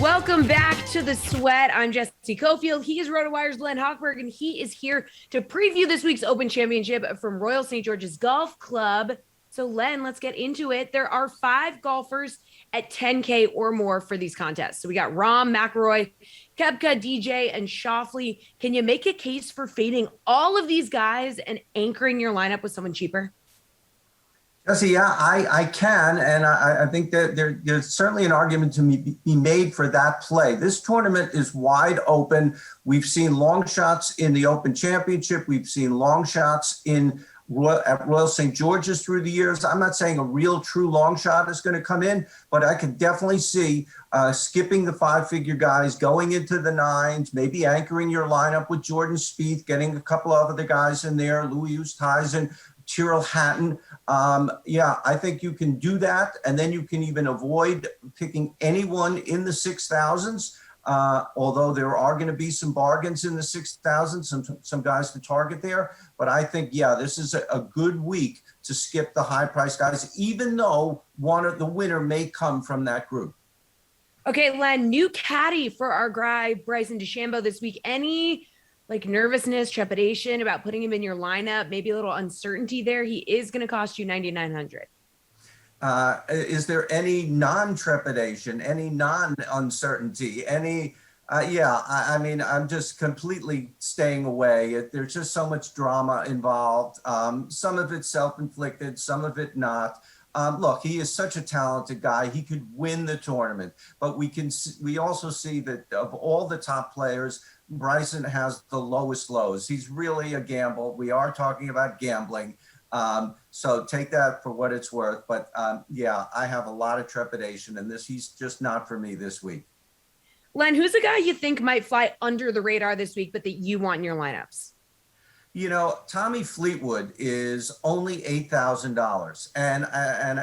Welcome back to The Sweat. I'm Jesse Cofield. He is RotoWire's Len Hochberg, and he is here to preview this week's Open Championship from Royal St. George's Golf Club. So, Len, let's get into it. There are 5 golfers at 10K or more for these contests. So we got Rahm, McIlroy, Koepka, DJ, and Schauffele. Can you make a case for fading all of these guys and anchoring your lineup with someone cheaper? Jesse, yeah, I can, and I think that there's certainly an argument to be made for that play. This tournament is wide open. We've seen long shots in the Open Championship. We've seen long shots at Royal St. George's through the years. I'm not saying a real true long shot is going to come in, but I could definitely see skipping the 5-figure guys, going into the 9s, maybe anchoring your lineup with Jordan Spieth, getting a couple of other guys in there, Louis Oosthuizen, Tyrrell Hatton. I think you can do that. And then you can even avoid picking anyone in the 6,000s. Although there are going to be some bargains in the 6,000s, some guys to target there. But I think, this is a good week to skip the high price guys, even though the winner may come from that group. Okay, Len, new caddy for our guy, Bryson DeChambeau this week. Any nervousness, trepidation about putting him in your lineup, maybe a little uncertainty there? He is going to cost you $9,900. Is there any non-trepidation, any non-uncertainty, any? I'm just completely staying away. There's just so much drama involved. Some of it self-inflicted, some of it not. Look, he is such a talented guy. He could win the tournament, but we also see that of all the top players, Bryson has the lowest lows. He's really a gamble. We are talking about gambling. So take that for what it's worth. But I have a lot of trepidation in this. He's just not for me this week. Len, who's a guy you think might fly under the radar this week, but that you want in your lineups? Tommy Fleetwood is only $8,000, and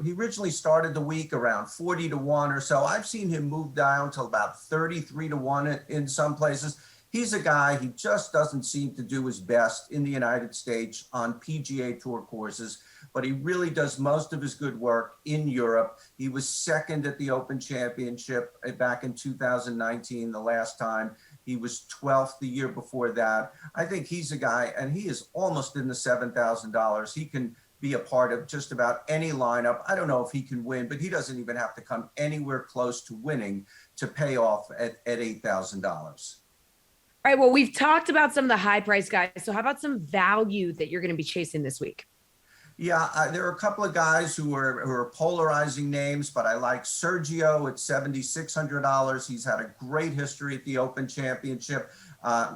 he originally started the week around 40 to 1 or so. I've seen him move down to about 33 to 1 in some places. He's a guy, he just doesn't seem to do his best in the United States on PGA Tour courses, but he really does most of his good work in Europe. He was second at the Open Championship back in 2019, the last time. He was 12th the year before that. I think he's a guy, and he is almost in the $7,000. He can be a part of just about any lineup. I don't know if he can win, but he doesn't even have to come anywhere close to winning to pay off at $8,000. All right, well, we've talked about some of the high price guys. So how about some value that you're going to be chasing this week? Yeah, there are a couple of guys who are polarizing names, but I like Sergio at $7,600. He's had a great history at the Open Championship,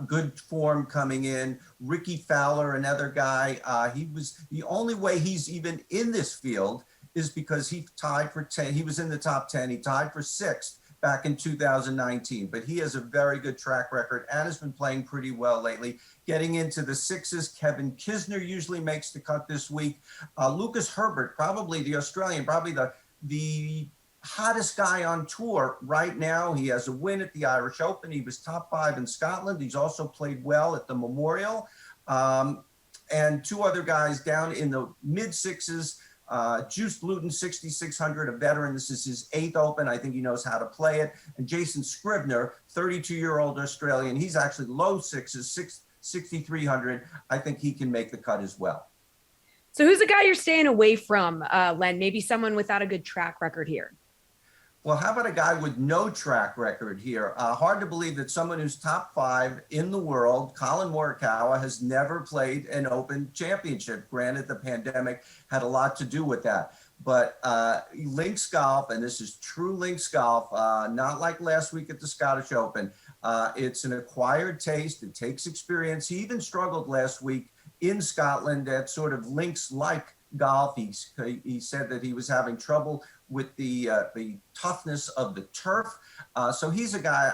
good form coming in. Ricky Fowler, another guy. The only way he's even in this field is because he tied for 10. He was in the top 10. He tied for 6th back in 2019, but he has a very good track record and has been playing pretty well lately. Getting into the 6s, Kevin Kisner usually makes the cut this week. Lucas Herbert, probably the Australian, probably the hottest guy on tour right now. He has a win at the Irish Open. He was top 5 in Scotland. He's also played well at the Memorial. And 2 other guys down in the mid 6s. Juice Luton, 6,600, a veteran. This is his 8th Open. I think he knows how to play it. And Jason Scribner, 32-year-old Australian. He's actually low 6s, 6,300. I think he can make the cut as well. So who's the guy you're staying away from, Len? Maybe someone without a good track record here. Well, how about a guy with no track record here? Hard to believe that someone who's top 5 in the world, Colin Morikawa, has never played an Open Championship. Granted, the pandemic had a lot to do with that. But links golf, and this is true links golf, not like last week at the Scottish Open. It's an acquired taste. It takes experience. He even struggled last week in Scotland at sort of links-like golf. He said that he was having trouble with the toughness of the turf. So he's a guy,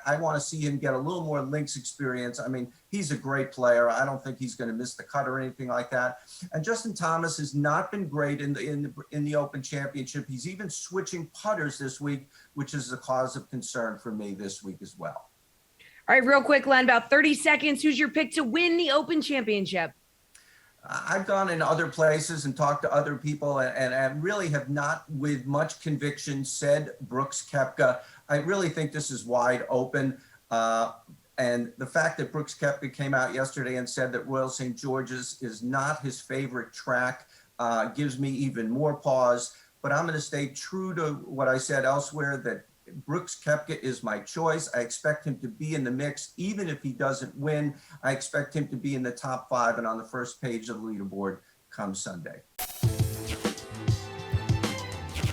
I want to see him get a little more links experience. I mean, he's a great player. I don't think he's going to miss the cut or anything like that. And Justin Thomas has not been great in the Open Championship. He's even switching putters this week, which is a cause of concern for me this week as well. All right, real quick, Len, about 30 seconds. Who's your pick to win the Open Championship? I've gone in other places and talked to other people and really have not with much conviction said Brooks Koepka. I really think this is wide open. And the fact that Brooks Koepka came out yesterday and said that Royal St. George's is not his favorite track gives me even more pause. But I'm going to stay true to what I said elsewhere, that Brooks Koepka is my choice. I expect him to be in the mix, even if he doesn't win. I expect him to be in the top 5 and on the first page of the leaderboard come Sunday.